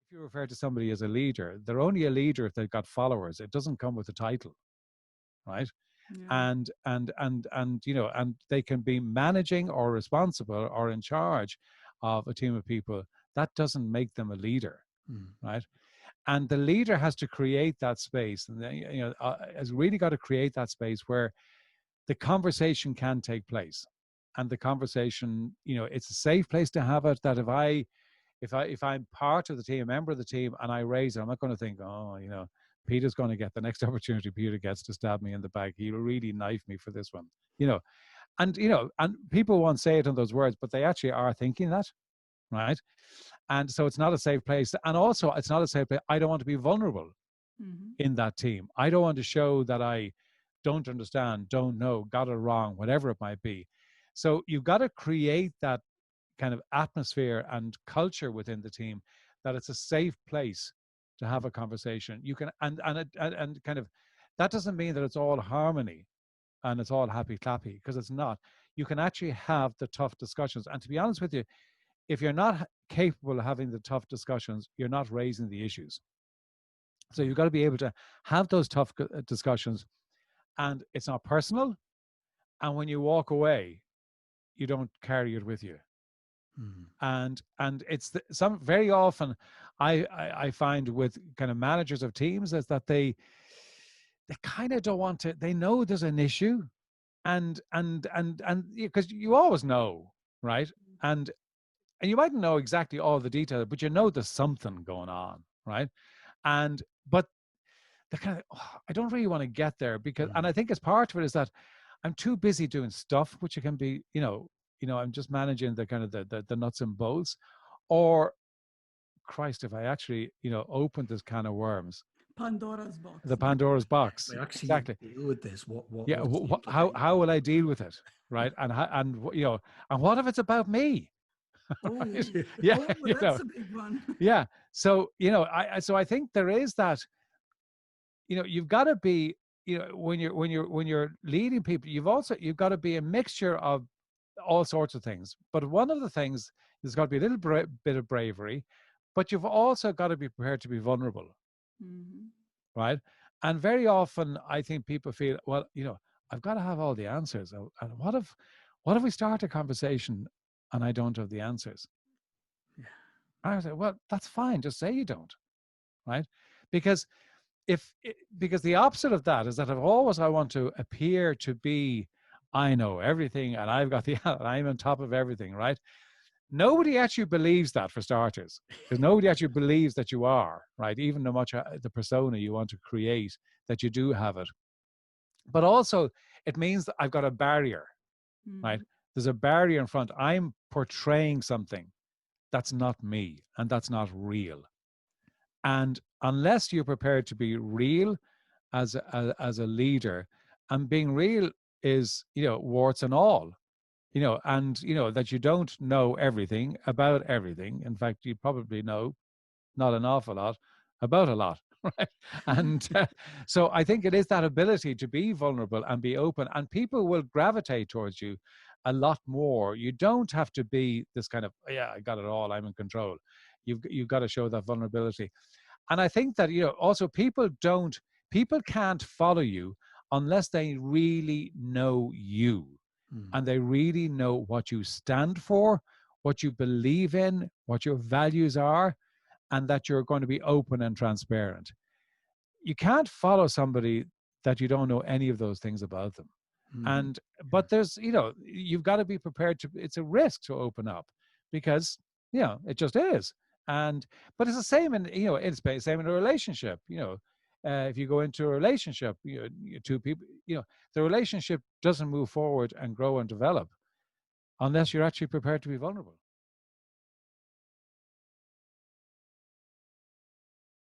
if you refer to somebody as a leader, they're only a leader if they've got followers. It doesn't come with a title, right? Yeah. And you know, and they can be managing or responsible or in charge of a team of people. That doesn't make them a leader, right? And the leader has to create that space, and you know, has really got to create that space where the conversation can take place, and the conversation, you know, it's a safe place to have it. That if I'm part of the team, a member of the team, and I raise it, I'm not going to think, oh, you know, Peter's going to get the next opportunity Peter gets to stab me in the back. He'll really knife me for this one, you know. And you know, and people won't say it in those words, but they actually are thinking that, right? And so it's not a safe place. And also, it's not a safe place. I don't want to be vulnerable in that team. I don't want to show that I don't understand, don't know, got it wrong, whatever it might be. So you've got to create that kind of atmosphere and culture within the team, that it's a safe place to have a conversation. You can, and kind of, that doesn't mean that it's all harmony and it's all happy clappy, because it's not. You can actually have the tough discussions. And to be honest with you, if you're not capable of having the tough discussions, you're not raising the issues. So you've got to be able to have those tough discussions, and it's not personal. And when you walk away, you don't carry it with you. And it's some very often I find with kind of managers of teams is that they kind of don't want to. They know there's an issue, and because you always know, right? And you mightn't know exactly all the detail, but you know there's something going on, right? And but the kind of, oh, I don't really want to get there, because, and I think as part of it is that I'm too busy doing stuff, which it can be, I'm just managing the kind of the nuts and bolts, or Christ, if I actually, opened this can of worms, Pandora's box. the Pandora's box, We actually exactly. deal with this. Yeah, what's the how will I deal with it, right? And and what if it's about me? Oh, Right? Yeah, that's a big one. Yeah, so I think there is that. You've got to be, when you're leading people, you've got to be a mixture of all sorts of things. But one of the things, there's got to be a little bit of bravery, but you've also got to be prepared to be vulnerable, right? And very often, I think people feel, well, I've got to have all the answers. And what if we start a conversation and I don't have the answers? Yeah. I say, well, that's fine. Just say you don't, right? Because because the opposite of that is that I want to appear to be, I know everything and I've got I'm on top of everything, right? Nobody actually believes that, for starters, because nobody actually believes that you are, right? Even no much the persona you want to create, that you do have it. But also, it means that I've got a barrier, right? There's a barrier in front. I'm portraying something that's not me and that's not real. And unless you're prepared to be real as a leader, and being real is, warts and all, and, that you don't know everything about everything. In fact, you probably know not an awful lot about a lot, right? And so I think it is that ability to be vulnerable and be open, and people will gravitate towards you a lot more. You don't have to be this kind of, yeah, I got it all, I'm in control. You've got to show that vulnerability. And I think that, also people can't follow you unless they really know you, and they really know what you stand for, what you believe in, what your values are, and that you're going to be open and transparent. You can't follow somebody that you don't know any of those things about them. But there's, you've got to be prepared to, it's a risk to open up, because, it just is. But it's the same in, it's the same in a relationship, if you go into a relationship, two people, the relationship doesn't move forward and grow and develop unless you're actually prepared to be vulnerable.